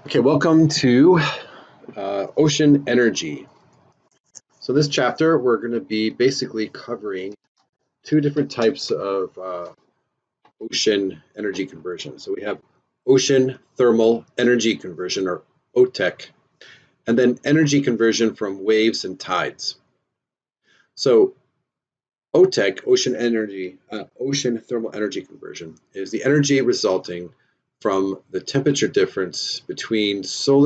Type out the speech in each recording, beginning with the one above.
Okay, welcome to ocean energy. So this chapter, we're going to be basically covering two different types of ocean energy conversion. So we have ocean thermal energy conversion, or Otech, and then energy conversion from waves and tides. So Otech, ocean thermal energy conversion, is the energy resulting from the temperature difference between between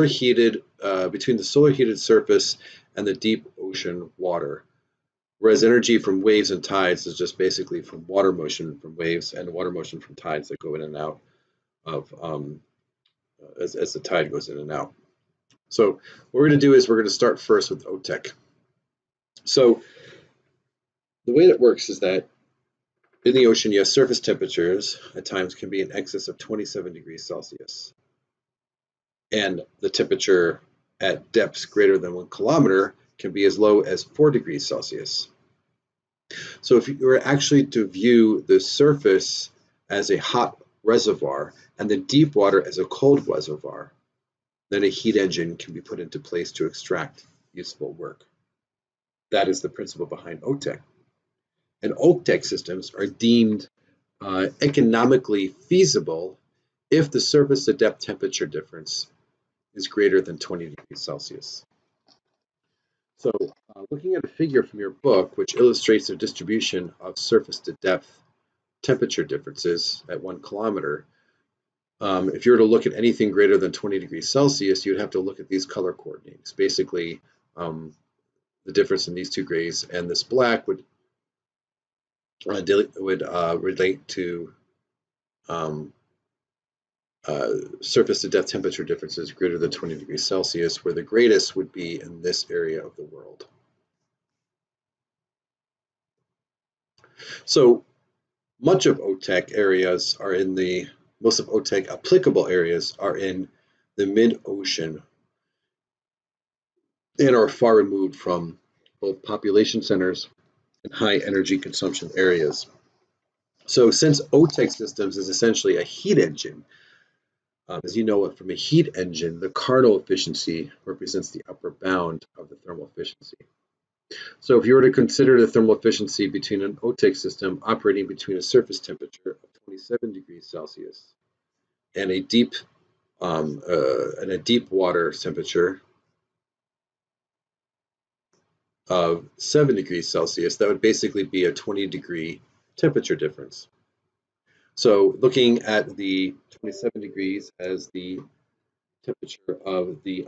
the solar heated surface and the deep ocean water. Whereas energy from waves and tides is just basically from water motion from waves and water motion from tides that go in and out of as the tide goes in and out. So what we're going to do is we're going to start first with Otech. So the way that works is that in the ocean, yes, surface temperatures at times can be in excess of 27 degrees Celsius. And the temperature at depths greater than 1 kilometer can be as low as 4 degrees Celsius. So if you were actually to view the surface as a hot reservoir and the deep water as a cold reservoir, then a heat engine can be put into place to extract useful work. That is the principle behind Otech. And Otech systems are deemed economically feasible if the surface to depth temperature difference is greater than 20 degrees Celsius. So looking at a figure from your book, which illustrates the distribution of surface to depth temperature differences at 1 kilometer, if you were to look at anything greater than 20 degrees Celsius, you'd have to look at these color coordinates. Basically, the difference in these two grays and this black would relate to surface to depth temperature differences greater than 20 degrees Celsius, where the greatest would be in this area of the world. So much of Otech areas are in the, most of Otech applicable areas are in the mid-ocean and are far removed from both population centers and high energy consumption areas. So since Otech systems is essentially a heat engine, as you know from a heat engine, the Carnot efficiency represents the upper bound of the thermal efficiency. So if you were to consider the thermal efficiency between an Otech system operating between a surface temperature of 27 degrees Celsius and a deep water temperature of 7 degrees Celsius, that would basically be a 20-degree temperature difference. So looking at the 27 degrees as the temperature of the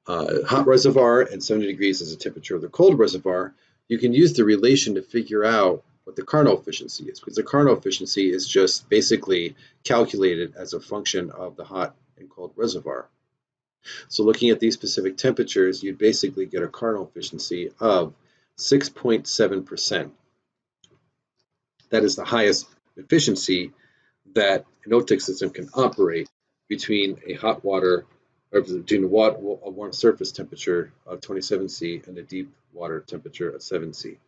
hot reservoir and 70 degrees as the temperature of the cold reservoir, you can use the relation to figure out what the Carnot efficiency is, because the Carnot efficiency is just basically calculated as a function of the hot and cold reservoir. So looking at these specific temperatures, you'd basically get a Carnot efficiency of 6.7%. That is the highest efficiency that an Otech system can operate between a hot water, or between a warm surface temperature of 27 C and a deep water temperature of 7 C.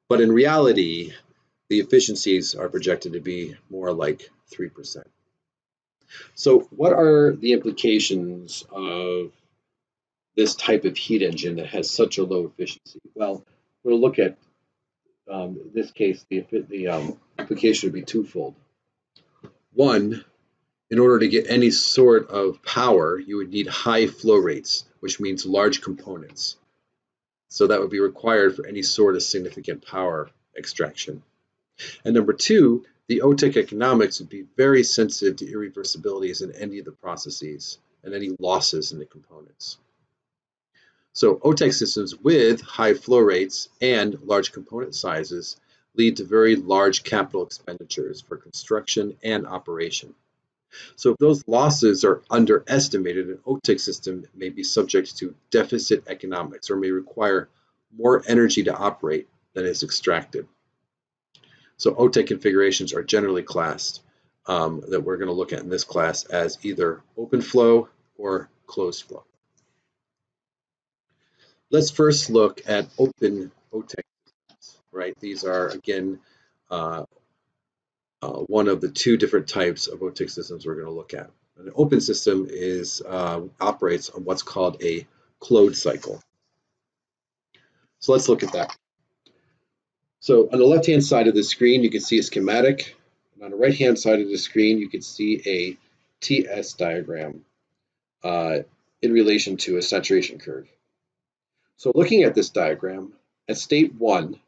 But in reality, the efficiencies are projected to be more like 3%. So what are the implications of this type of heat engine that has such a low efficiency? Well, we'll look at, in this case, the implication would be twofold. One, in order to get any sort of power, you would need high flow rates, which means large components. So that would be required for any sort of significant power extraction. And number two, the Otech economics would be very sensitive to irreversibilities in any of the processes and any losses in the components. So Otech systems with high flow rates and large component sizes lead to very large capital expenditures for construction and operation. So if those losses are underestimated, an Otech system may be subject to deficit economics or may require more energy to operate than is extracted. So Otech configurations are generally classed that we're going to look at in this class as either open flow or closed flow. Let's first look at open Otech systems, right? These are, again, one of the two different types of Otech systems we're going to look at. An open system operates on what's called a closed cycle. So let's look at that. So on the left-hand side of the screen, you can see a schematic. And on the right-hand side of the screen, you can see a TS diagram in relation to a saturation curve. So looking at this diagram, at state 1,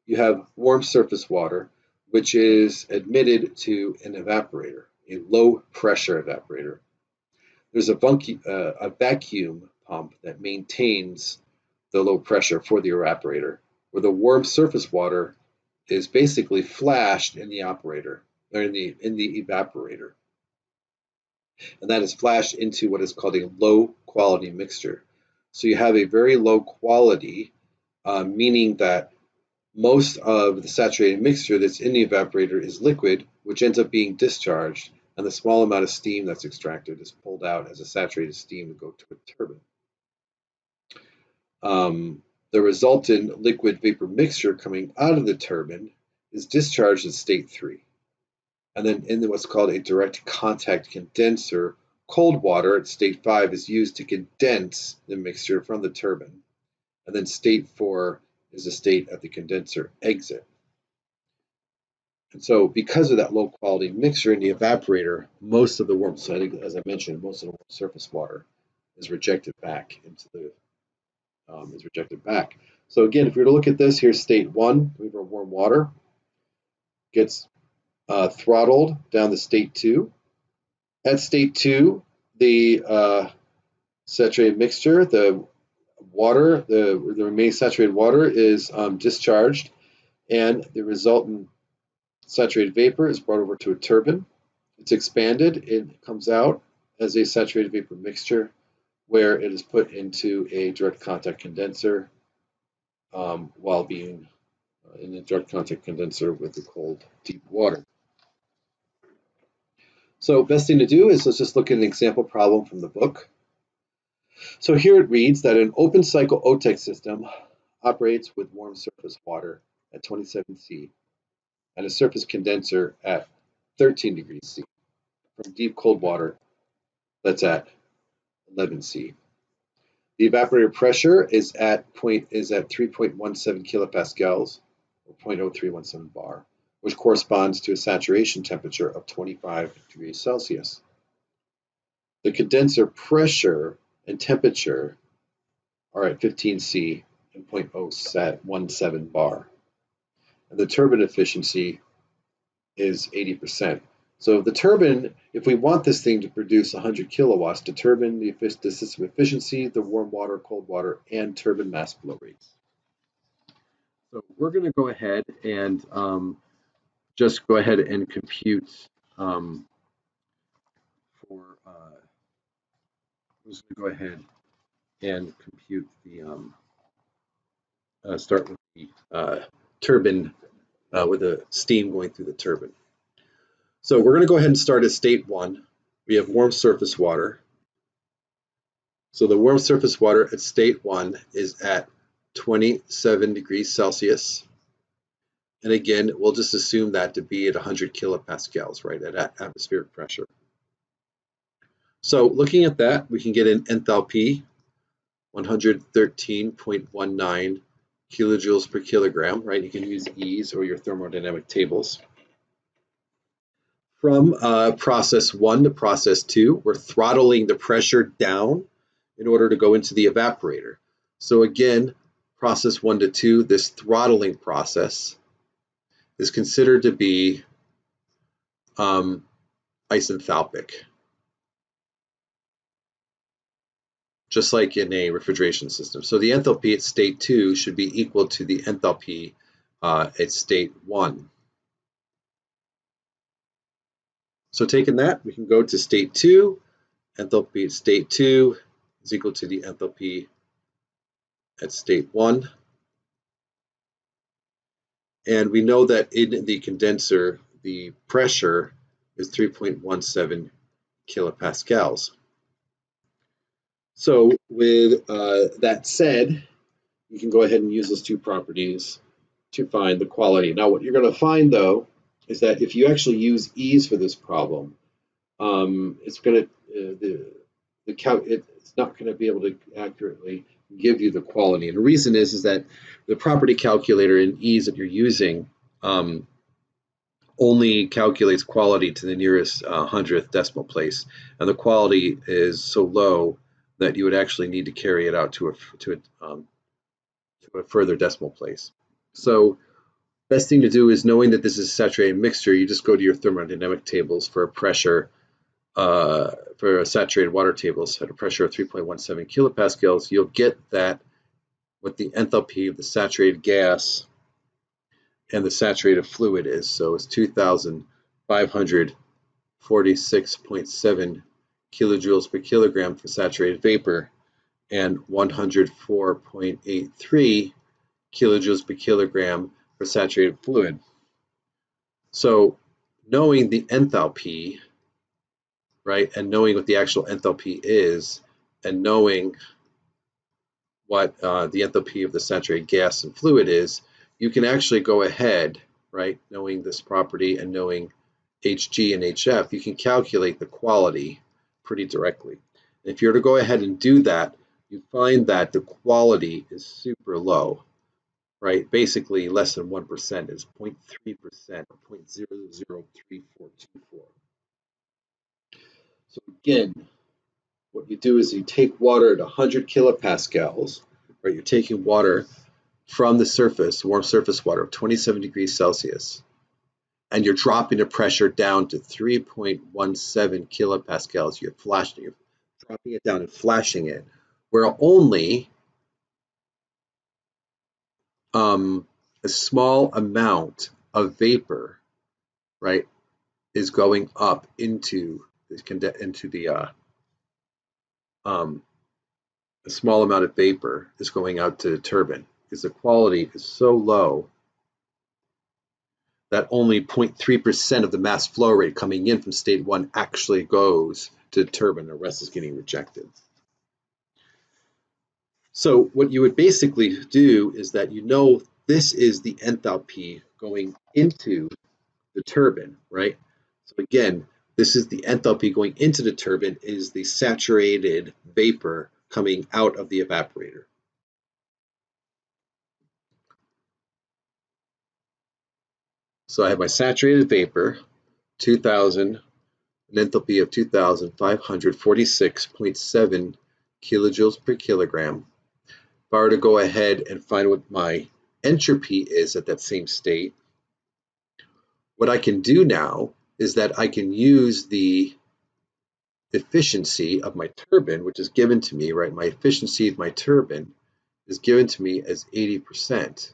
you have warm surface water, which is admitted to an evaporator, a low-pressure evaporator. There's a vacuum pump that maintains the low pressure for the evaporator, where the warm surface water is basically flashed in the operator, or in the evaporator. And that is flashed into what is called a low quality mixture. So you have a very low quality, meaning that most of the saturated mixture that's in the evaporator is liquid, which ends up being discharged, and the small amount of steam that's extracted is pulled out as a saturated steam to go to a turbine. The resultant liquid vapor mixture coming out of the turbine is discharged in state 3. And then in what's called a direct contact condenser, cold water at state 5 is used to condense the mixture from the turbine. And then state 4 is a state at the condenser exit. And so because of that low quality mixture in the evaporator, most of the warm, as I mentioned, most of the warm surface water is rejected back into the So again, if we were to look at this, here's state 1, we have our warm water, gets throttled down to state 2. At state 2, the saturated mixture, the water, the remaining saturated water is discharged, and the resultant saturated vapor is brought over to a turbine. It's expanded, it comes out as a saturated vapor mixture, where it is put into a direct contact condenser while being in the direct contact condenser with the cold, deep water. So best thing to do is let's just look at an example problem from the book. So here it reads that an open cycle Otech system operates with warm surface water at 27 C and a surface condenser at 13 degrees C from deep cold water that's at 11 C. The evaporator pressure is at 3.17 kilopascals, or 0.0317 bar, which corresponds to a saturation temperature of 25 degrees Celsius. The condenser pressure and temperature are at 15 C and 0.017 bar. And the turbine efficiency is 80%. So the turbine, if we want this thing to produce 100 kilowatts, determine the system efficiency, the warm water, cold water, and turbine mass flow rates. So we're going to go ahead and just go ahead and compute I'm just going to go ahead and compute the start with the turbine with the steam going through the turbine. So we're going to go ahead and start at state 1. We have warm surface water. So the warm surface water at state 1 is at 27 degrees Celsius. And again, we'll just assume that to be at 100 kilopascals, right, at atmospheric pressure. So looking at that, we can get an enthalpy, 113.19 kilojoules per kilogram, right? You can use E's or your thermodynamic tables. From process 1 to process 2, we're throttling the pressure down in order to go into the evaporator. So again, process 1 to 2, this throttling process is considered to be isenthalpic, just like in a refrigeration system. So the enthalpy at state 2 should be equal to the enthalpy at state 1. So taking that, we can go to state 2. Enthalpy at state 2 is equal to the enthalpy at state 1. And we know that in the condenser, the pressure is 3.17 kilopascals. So with that said, you can go ahead and use those two properties to find the quality. Now what you're going to find though is that if you actually use ease for this problem, it's going to it's not going to be able to accurately give you the quality. And the reason is that the property calculator in ease that you're using only calculates quality to the nearest hundredth decimal place, and the quality is so low that you would actually need to carry it out to a further decimal place. So best thing to do is, knowing that this is a saturated mixture, you just go to your thermodynamic tables for a pressure, for a saturated water tables at a pressure of 3.17 kilopascals. You'll get that what the enthalpy of the saturated gas and the saturated fluid is. So it's 2,546.7 kilojoules per kilogram for saturated vapor and 104.83 kilojoules per kilogram for saturated fluid. So knowing the enthalpy, right, and knowing what the actual enthalpy is, and knowing what the enthalpy of the saturated gas and fluid is, you can actually go ahead, right, knowing this property and knowing Hg and Hf, you can calculate the quality pretty directly. And if you were to go ahead and do that, you find that the quality is super low, right? Basically less than 1%, is 0.3% or 0.003424. So again, what you do is you take water at 100 kilopascals, right? You're taking water from the surface, warm surface water of 27 degrees Celsius, and you're dropping the pressure down to 3.17 kilopascals. You're dropping it down and flashing it, where only a small amount of vapor, right, is going up into the a small amount of vapor is going out to the turbine, because the quality is so low that only 0.3% of the mass flow rate coming in from state 1 actually goes to the turbine. The rest is getting rejected. So what you would basically do is that this is the enthalpy going into the turbine, right? So again, this is the enthalpy going into the turbine, is the saturated vapor coming out of the evaporator. So I have my saturated vapor, 2,000, an enthalpy of 2,546.7 kilojoules per kilogram. If I were to go ahead and find what my entropy is at that same state, what I can do now is that I can use the efficiency of my turbine, which is given to me, right? My efficiency of my turbine is given to me as 80%,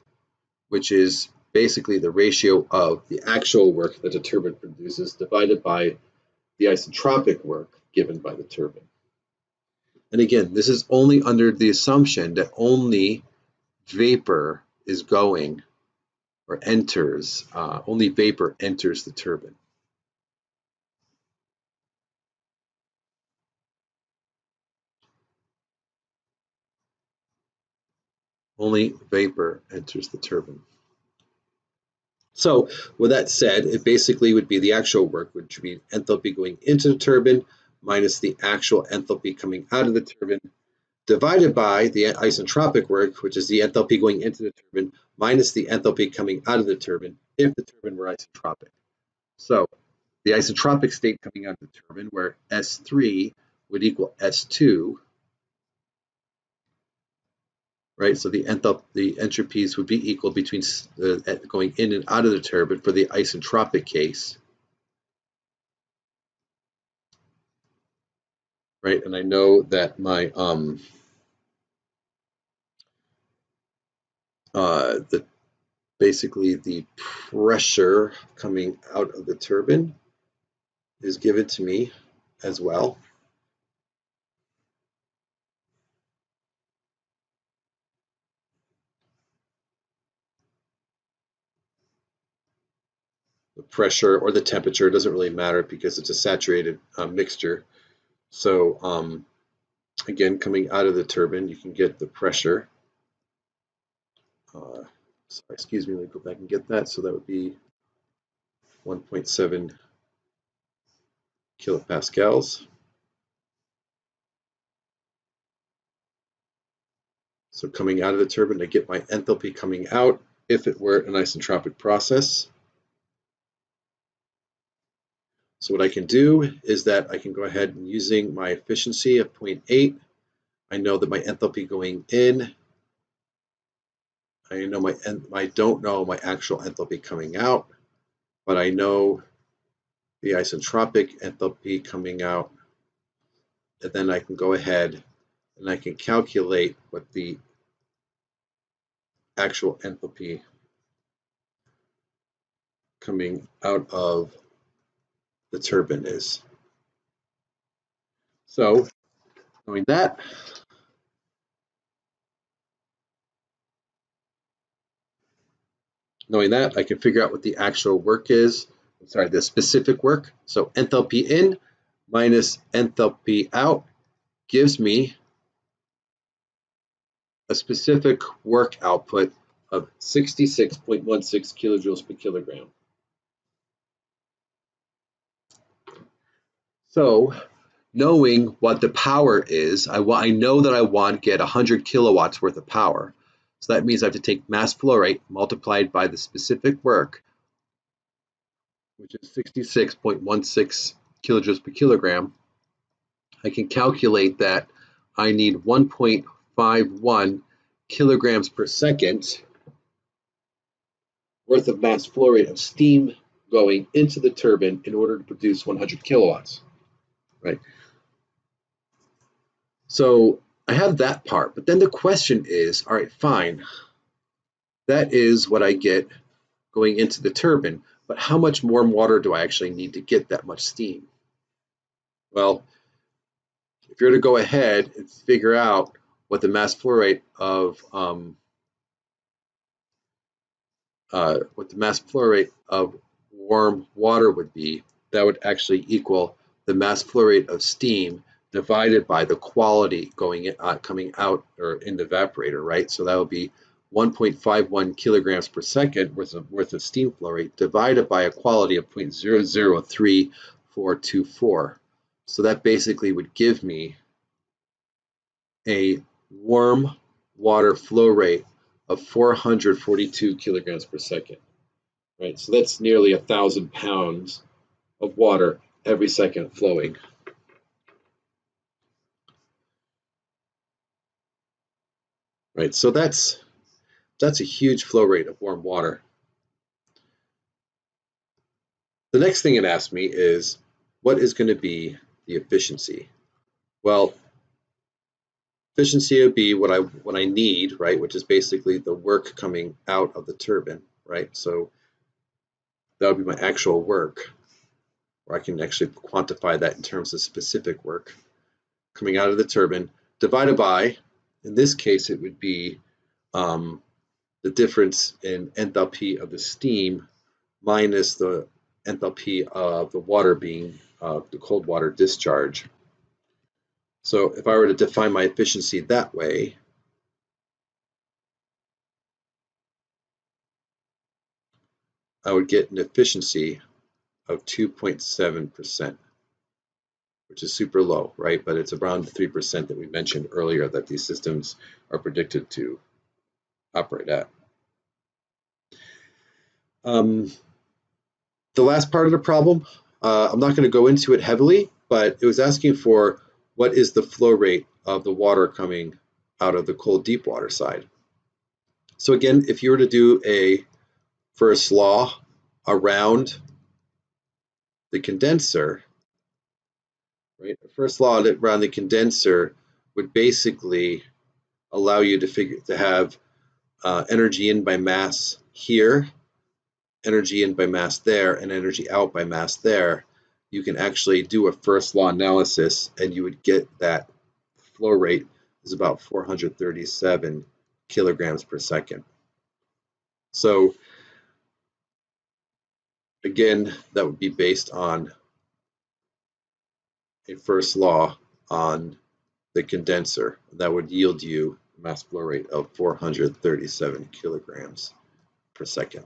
which is basically the ratio of the actual work that the turbine produces divided by the isentropic work given by the turbine. And again, this is only under the assumption that only vapor is going or enters, only vapor enters the turbine. Only vapor enters the turbine. So with that said, it basically would be the actual work, which would be enthalpy going into the turbine minus the actual enthalpy coming out of the turbine, divided by the isentropic work, which is the enthalpy going into the turbine minus the enthalpy coming out of the turbine if the turbine were isentropic. So the isentropic state coming out of the turbine, where S3 would equal S2, right? So the entropies would be equal between going in and out of the turbine for the isentropic case, right? And I know that my basically the pressure coming out of the turbine is given to me as well. The pressure or the temperature doesn't really matter because it's a saturated mixture. So again, coming out of the turbine, you can get the pressure. Sorry, excuse me, let me go back and get that. So that would be 1.7 kilopascals. So coming out of the turbine, I get my enthalpy coming out if it were an isentropic process. So what I can do is that I can go ahead and using my efficiency of 0.8, I know that my enthalpy going in, I know I don't know my actual enthalpy coming out, but I know the isentropic enthalpy coming out, and then I can go ahead and I can calculate what the actual enthalpy coming out of the turbine is. So knowing that, I can figure out what the actual work is. Sorry, the specific work. So enthalpy in minus enthalpy out gives me a specific work output of 66.16 kilojoules per kilogram. So knowing what the power is, I know that I want to get 100 kilowatts worth of power. So that means I have to take mass flow rate multiplied by the specific work, which is 66.16 kilojoules per kilogram. I can calculate that I need 1.51 kilograms per second worth of mass flow rate of steam going into the turbine in order to produce 100 kilowatts, right? So I have that part, but then the question is, all right, fine. That is what I get going into the turbine, but how much warm water do I actually need to get that much steam? Well, if you're to go ahead and figure out what the mass flow rate of warm water would be, that would actually equal the mass flow rate of steam divided by the quality coming out or in the evaporator, right? So that would be 1.51 kilograms per second worth of steam flow rate divided by a quality of 0.003424. So that basically would give me a warm water flow rate of 442 kilograms per second, right? So that's nearly 1,000 pounds of water every second flowing. Right, so that's a huge flow rate of warm water. The next thing it asked me is, what is going to be the efficiency? Well, efficiency would be what I need, right, which is basically the work coming out of the turbine, right? So that would be my actual work, or I can actually quantify that in terms of specific work coming out of the turbine, divided by, in this case, it would be the difference in enthalpy of the steam minus the enthalpy of the water being the cold water discharge. So if I were to define my efficiency that way, I would get an efficiency of 2.7%, which is super low, right? But it's around the 3% that we mentioned earlier that these systems are predicted to operate at. The last part of the problem, I'm not going to go into it heavily, but it was asking for what is the flow rate of the water coming out of the cold deep water side. So again, if you were to do a first law around the condenser, right? The first law around the condenser would basically allow you to have energy in by mass here, energy in by mass there, and energy out by mass there. You can actually do a first law analysis and you would get that flow rate is about 437 kilograms per second. So again, that would be based on a first law on the condenser. That would yield you a mass flow rate of 437 kilograms per second.